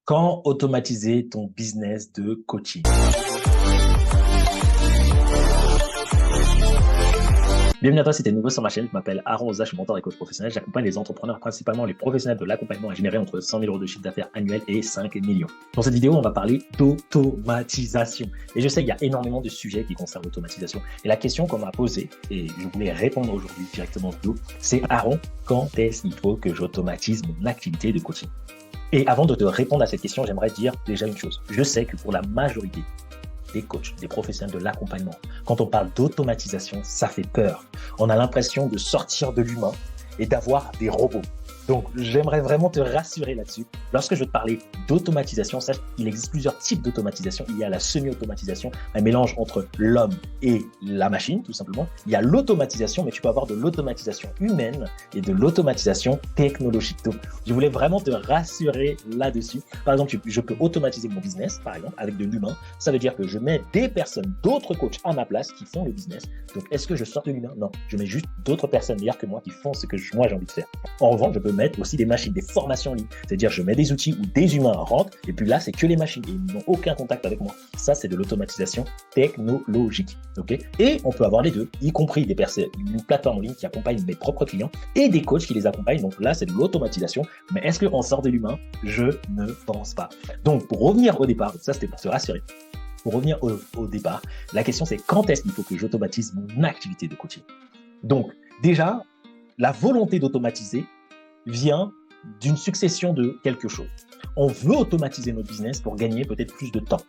Quand automatiser ton business de coaching? Bienvenue à toi si tu es nouveau sur ma chaîne. Je m'appelle Aaron Oza, je suis mentor et coach professionnel. J'accompagne les entrepreneurs, principalement les professionnels de l'accompagnement, à générer entre 100 000 euros de chiffre d'affaires annuel et 5 millions. Dans cette vidéo, on va parler d'automatisation. Et je sais qu'il y a énormément de sujets qui concernent l'automatisation. Et la question qu'on m'a posée, et je voulais répondre aujourd'hui directement au vidéo, c'est Aaron, quand est-ce qu'il faut que j'automatise mon activité de coaching? Et avant de te répondre à cette question, j'aimerais dire déjà une chose. Je sais que pour la majorité des coachs, des professionnels de l'accompagnement, quand on parle d'automatisation, ça fait peur. On a l'impression de sortir de l'humain et d'avoir des robots. Donc, j'aimerais vraiment te rassurer là-dessus. Lorsque je vais te parler d'automatisation, sache qu'il existe plusieurs types d'automatisation. Il y a la semi-automatisation, un mélange entre l'homme et la machine, tout simplement. Il y a l'automatisation, mais tu peux avoir de l'automatisation humaine et de l'automatisation technologique. Donc, je voulais vraiment te rassurer là-dessus. Par exemple, je peux automatiser mon business, par exemple, avec de l'humain. Ça veut dire que je mets des personnes, d'autres coachs à ma place qui font le business. Donc, est-ce que je sors de l'humain? Non, je mets juste d'autres personnes meilleures que moi qui font ce que moi j'ai envie de faire. En revanche, je peux mettre aussi des machines, des formations en ligne. C'est-à-dire, je mets des outils où des humains rentrent et puis là, c'est que les machines et ils n'ont aucun contact avec moi. Ça, c'est de l'automatisation technologique. Ok? Et on peut avoir les deux, y compris des personnes, une plateforme en ligne qui accompagne mes propres clients et des coachs qui les accompagnent. Donc là, c'est de l'automatisation. Mais est-ce qu'on sort de l'humain? Je ne pense pas. Donc, pour revenir au départ, ça, c'était pour se rassurer. Pour revenir au départ, la question, c'est quand est-ce qu'il faut que j'automatise mon activité de coaching? Donc, déjà, la volonté d'automatiser vient d'une succession de quelque chose. On veut automatiser notre business pour gagner peut-être plus de temps.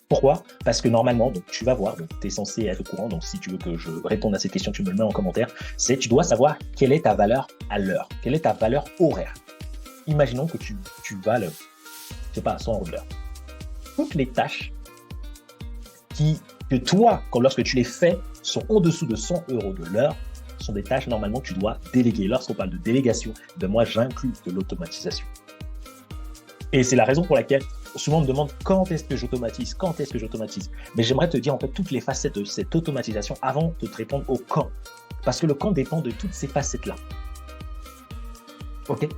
Pourquoi? Parce que normalement, donc tu vas voir, tu es censé être au courant, donc si tu veux que je réponde à cette question, tu me le mets en commentaire, tu dois savoir quelle est ta valeur à l'heure, quelle est ta valeur horaire. Imaginons que tu vales, je sais pas, 100 € de l'heure. Toutes les tâches que toi, lorsque tu les fais, sont au-dessous de 100 € de l'heure, sont des tâches normalement que tu dois déléguer. Lorsqu'on parle de délégation, moi j'inclus de l'automatisation. Et c'est la raison pour laquelle souvent on me demande quand est-ce que j'automatise, quand est-ce que j'automatise. Mais j'aimerais te dire en fait toutes les facettes de cette automatisation avant de te répondre au quand. Parce que le quand dépend de toutes ces facettes-là. Ok?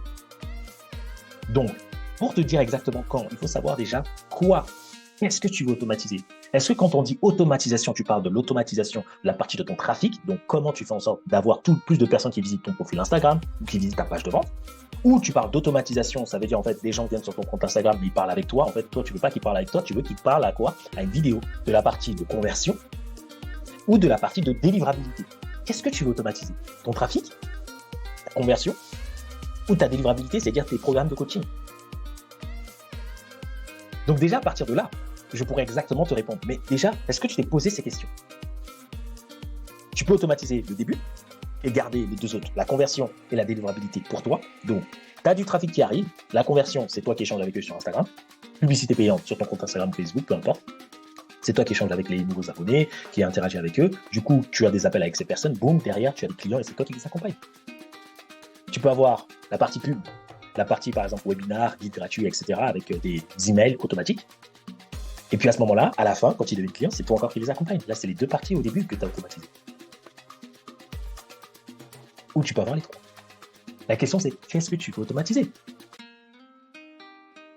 Donc, pour te dire exactement quand, il faut savoir déjà quoi. Qu'est-ce que tu veux automatiser? Est-ce que quand on dit automatisation, tu parles de l'automatisation de la partie de ton trafic, donc comment tu fais en sorte d'avoir plus de personnes qui visitent ton profil Instagram ou qui visitent ta page de vente? Ou tu parles d'automatisation, ça veut dire en fait des gens viennent sur ton compte Instagram mais ils parlent avec toi. En fait, toi tu veux pas qu'ils parlent avec toi, tu veux qu'ils parlent à quoi? À une vidéo, de la partie de conversion ou de la partie de délivrabilité. Qu'est-ce que tu veux automatiser? Ton trafic, ta conversion ou ta délivrabilité, c'est-à-dire tes programmes de coaching? Donc déjà à partir de là, je pourrais exactement te répondre. Mais déjà, est-ce que tu t'es posé ces questions? Tu peux automatiser le début et garder les deux autres, la conversion et la délivrabilité pour toi. Donc, tu as du trafic qui arrive. La conversion, c'est toi qui échanges avec eux sur Instagram. Publicité payante sur ton compte Instagram, Facebook, peu importe. C'est toi qui échanges avec les nouveaux abonnés, qui interagis avec eux. Du coup, tu as des appels avec ces personnes. Boum, derrière, tu as des clients et c'est toi qui les accompagnes. Tu peux avoir la partie pub, la partie, par exemple, webinar, guide gratuit, etc., avec des emails automatiques. Et puis à ce moment-là, à la fin, quand ils deviennent clients, c'est toi encore qui les accompagne. Là, c'est les deux parties au début que tu as automatisées. Ou tu peux avoir les trois. La question, c'est qu'est-ce que tu veux automatiser?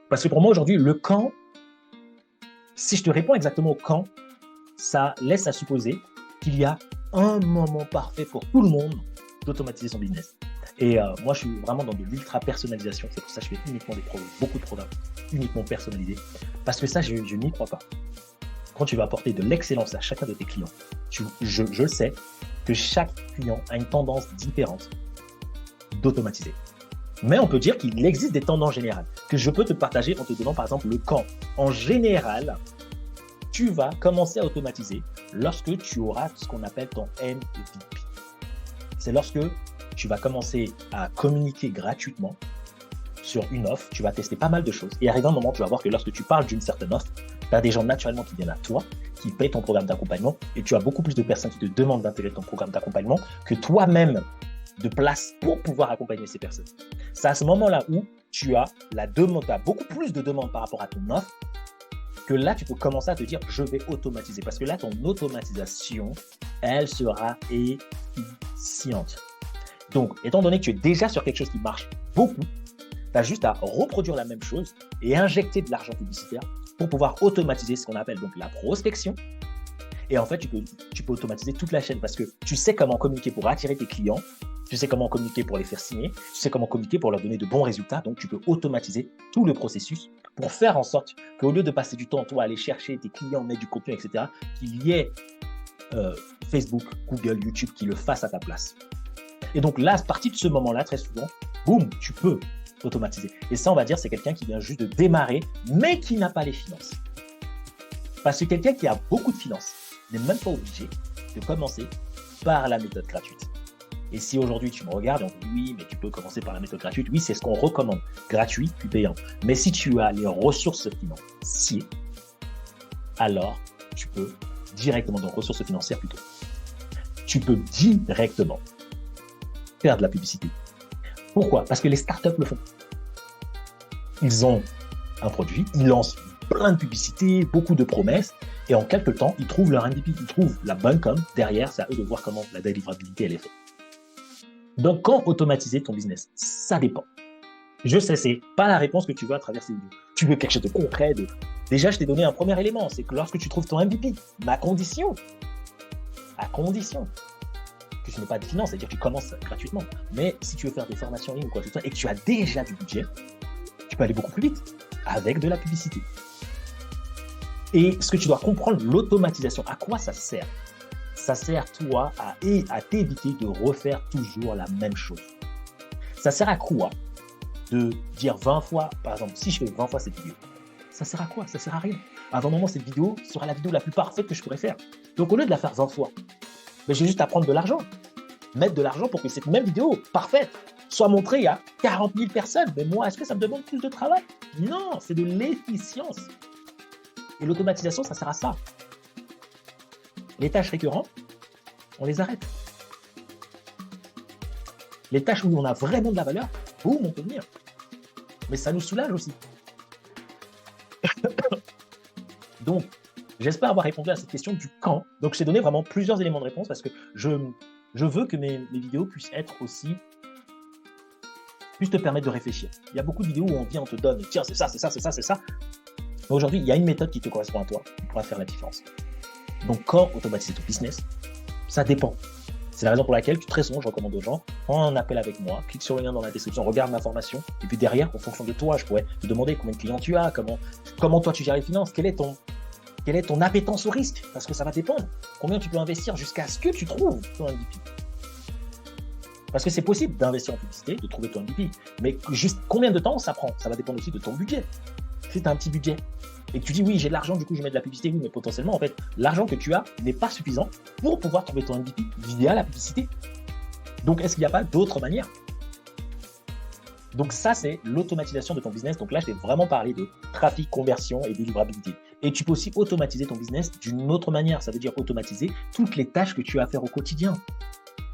Parce que pour moi, aujourd'hui, le quand, si je te réponds exactement au quand, ça laisse à supposer qu'il y a un moment parfait pour tout le monde d'automatiser son business. Et moi, je suis vraiment dans de l'ultra personnalisation. C'est pour ça que je fais uniquement beaucoup de programmes uniquement personnalisés. Parce que ça, je n'y crois pas. Quand tu vas apporter de l'excellence à chacun de tes clients, je le sais que chaque client a une tendance différente d'automatiser. Mais on peut dire qu'il existe des tendances générales que je peux te partager en te donnant par exemple le quand. En général, tu vas commencer à automatiser lorsque tu auras ce qu'on appelle ton MVP. C'est lorsque tu vas commencer à communiquer gratuitement sur une offre, tu vas tester pas mal de choses. Et arrivé un moment, tu vas voir que lorsque tu parles d'une certaine offre, tu as des gens naturellement qui viennent à toi, qui payent ton programme d'accompagnement et tu as beaucoup plus de personnes qui te demandent d'intégrer ton programme d'accompagnement que toi-même de place pour pouvoir accompagner ces personnes. C'est à ce moment-là où tu as beaucoup plus de demandes par rapport à ton offre que là, tu peux commencer à te dire, je vais automatiser. Parce que là, ton automatisation, elle sera efficiente. Donc, étant donné que tu es déjà sur quelque chose qui marche beaucoup, Tu as juste à reproduire la même chose et injecter de l'argent publicitaire pour pouvoir automatiser ce qu'on appelle donc la prospection. Et en fait, tu peux automatiser toute la chaîne parce que tu sais comment communiquer pour attirer tes clients, tu sais comment communiquer pour les faire signer, tu sais comment communiquer pour leur donner de bons résultats. Donc, tu peux automatiser tout le processus pour faire en sorte qu'au lieu de passer du temps, toi, à aller chercher tes clients, mettre du contenu, etc., qu'il y ait Facebook, Google, YouTube qui le fassent à ta place. Et donc là, à partir de ce moment-là, très souvent, boum, tu peux automatiser. Et ça, on va dire, c'est quelqu'un qui vient juste de démarrer, mais qui n'a pas les finances. Parce que quelqu'un qui a beaucoup de finances n'est même pas obligé de commencer par la méthode gratuite. Et si aujourd'hui tu me regardes et on dit oui, mais tu peux commencer par la méthode gratuite, oui, c'est ce qu'on recommande, gratuit puis payant. Mais si tu as les ressources financières, alors tu peux directement, donc ressources financières plutôt, tu peux directement faire de la publicité. Pourquoi? Parce que les startups le font. Ils ont un produit, ils lancent plein de publicités, beaucoup de promesses, et en quelques temps, ils trouvent leur MVP, ils trouvent la bonne com. Derrière, c'est à eux de voir comment la délivrabilité elle est faite. Donc, quand automatiser ton business, ça dépend. Je sais, c'est pas la réponse que tu veux à travers ces vidéos. Tu veux quelque chose de concret. Déjà, je t'ai donné un premier élément, c'est que lorsque tu trouves ton MVP, à condition que tu n'aies pas de finances, c'est-à-dire que tu commences gratuitement. Mais si tu veux faire des formations en ligne ou quoi que ce soit et que tu as déjà du budget, tu peux aller beaucoup plus vite avec de la publicité. Et ce que tu dois comprendre, l'automatisation, à quoi ça sert? Ça sert, toi, à t'éviter de refaire toujours la même chose. Ça sert à quoi de dire 20 fois, par exemple, si je fais 20 fois cette vidéo, ça sert à quoi? Ça sert à rien. À un moment, cette vidéo sera la vidéo la plus parfaite que je pourrais faire. Donc, au lieu de la faire 20 fois, ben, j'ai juste à prendre de l'argent. Mettre de l'argent pour que cette même vidéo parfaite soit montrée à 40 000 personnes. Mais moi, est-ce que ça me demande plus de travail? Non, c'est de l'efficience. Et l'automatisation, ça sert à ça. Les tâches récurrentes, on les arrête. Les tâches où on a vraiment de la valeur, boum, on peut venir. Mais ça nous soulage aussi. Donc, j'espère avoir répondu à cette question du quand. Donc, je t'ai donné vraiment plusieurs éléments de réponse parce que je veux que mes vidéos puissent être aussi, puissent te permettre de réfléchir. Il y a beaucoup de vidéos où on vient, on te donne, tiens, c'est ça, c'est ça, c'est ça, c'est ça. Mais aujourd'hui, il y a une méthode qui te correspond à toi, qui pourra faire la différence. Donc, quand automatiser ton business, ça dépend. C'est la raison pour laquelle, très souvent, je recommande aux gens, prends un appel avec moi, clique sur le lien dans la description, regarde ma formation, et puis derrière, en fonction de toi, je pourrais te demander combien de clients tu as, comment toi tu gères les finances, quelle est ton appétence au risque, parce que ça va dépendre. Combien tu peux investir jusqu'à ce que tu trouves ton MVP. Parce que c'est possible d'investir en publicité, de trouver ton MVP, mais juste combien de temps ça prend, ça va dépendre aussi de ton budget. Si tu as un petit budget, et que tu dis oui, j'ai de l'argent, du coup je mets de la publicité, oui, mais potentiellement, en fait, l'argent que tu as n'est pas suffisant pour pouvoir trouver ton MVP via la publicité. Donc, est-ce qu'il n'y a pas d'autres manières? Donc, ça, c'est l'automatisation de ton business. Donc là, je t'ai vraiment parlé de trafic, conversion et délivrabilité. Et tu peux aussi automatiser ton business d'une autre manière. Ça veut dire automatiser toutes les tâches que tu as à faire au quotidien.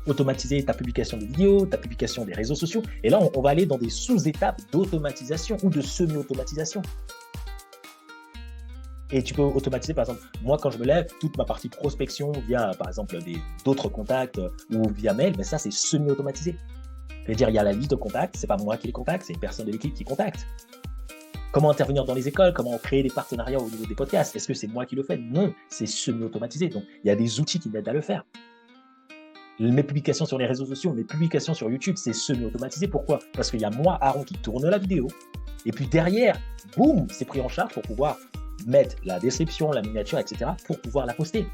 Automatiser ta publication de vidéos, ta publication des réseaux sociaux. Et là, on va aller dans des sous-étapes d'automatisation ou de semi-automatisation. Et tu peux automatiser, par exemple, moi, quand je me lève, toute ma partie prospection via, par exemple, d'autres contacts ou via mail, mais ça, c'est semi-automatisé. C'est-à-dire, il y a la liste de contacts, c'est pas moi qui les contacte, c'est une personne de l'équipe qui contacte. Comment intervenir dans les écoles, comment créer des partenariats au niveau des podcasts, est-ce que c'est moi qui le fais? Non, c'est semi-automatisé. Donc, il y a des outils qui m'aident à le faire. Mes publications sur les réseaux sociaux, mes publications sur YouTube, c'est semi-automatisé. Pourquoi? Parce qu'il y a moi, Aaron, qui tourne la vidéo. Et puis derrière, boum, c'est pris en charge pour pouvoir mettre la description, la miniature, etc. pour pouvoir la poster.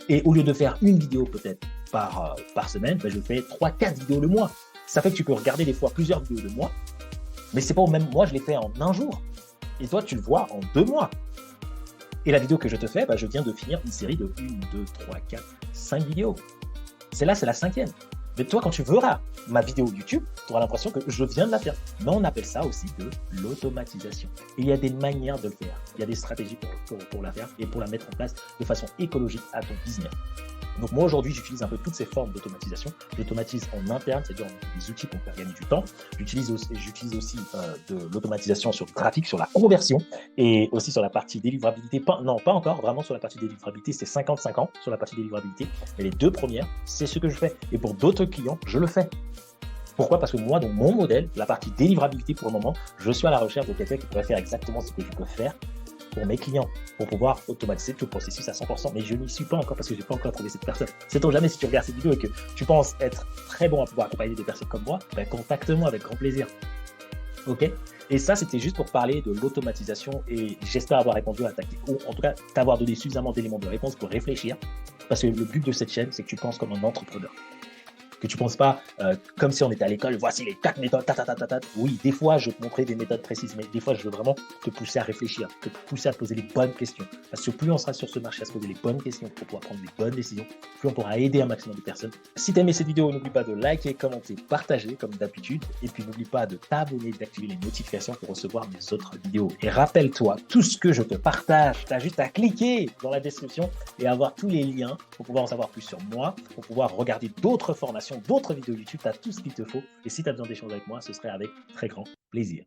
Et au lieu de faire une vidéo peut-être par semaine, ben je fais 3-4 vidéos le mois. Ça fait que tu peux regarder des fois plusieurs vidéos le mois, mais c'est pas au même mois, je l'ai fait en un jour. Et toi, tu le vois en 2 mois. Et la vidéo que je te fais, ben je viens de finir une série de 1, 2, 3, 4, 5 vidéos. C'est la 5e. Mais toi, quand tu verras ma vidéo YouTube, tu auras l'impression que je viens de la faire. Mais on appelle ça aussi de l'automatisation. Et il y a des manières de le faire. Il y a des stratégies pour la faire et pour la mettre en place de façon écologique à ton business. Donc moi aujourd'hui, j'utilise un peu toutes ces formes d'automatisation. J'automatise en interne, c'est-à-dire des outils pour faire gagner du temps. J'utilise aussi de l'automatisation sur le trafic, sur la conversion et aussi sur la partie délivrabilité. Pas encore, vraiment sur la partie délivrabilité, c'est 50-50 sur la partie délivrabilité. Mais les 2 premières, c'est ce que je fais. Et pour d'autres clients, je le fais. Pourquoi? Parce que moi, dans mon modèle, la partie délivrabilité pour le moment, je suis à la recherche de quelqu'un qui pourrait faire exactement ce que je peux faire pour mes clients, pour pouvoir automatiser tout le processus à 100%. Mais je n'y suis pas encore parce que je n'ai pas encore trouvé cette personne. Sait-on jamais, si tu regardes cette vidéo et que tu penses être très bon à pouvoir accompagner des personnes comme moi, ben contacte-moi avec grand plaisir. Ok? Et ça, c'était juste pour parler de l'automatisation et j'espère avoir répondu à ta question, ou en tout cas t'avoir donné suffisamment d'éléments de réponse pour réfléchir. Parce que le but de cette chaîne, c'est que tu penses comme un entrepreneur. Que tu ne penses pas comme si on était à l'école, voici les 4 méthodes, Oui, des fois, je te montrer des méthodes précises, mais des fois, je veux vraiment te pousser à réfléchir, te pousser à poser les bonnes questions. Parce que plus on sera sur ce marché à se poser les bonnes questions pour pouvoir prendre les bonnes décisions, plus on pourra aider un maximum de personnes. Si tu as aimé cette vidéo, n'oublie pas de liker, commenter, partager comme d'habitude. Et puis, n'oublie pas de t'abonner, d'activer les notifications pour recevoir mes autres vidéos. Et rappelle-toi, tout ce que je te partage, tu as juste à cliquer dans la description et avoir tous les liens pour pouvoir en savoir plus sur moi, pour pouvoir regarder d'autres formations, d'autres vidéos YouTube, tu as tout ce qu'il te faut. Et si tu as besoin d'échanger avec moi, ce serait avec très grand plaisir.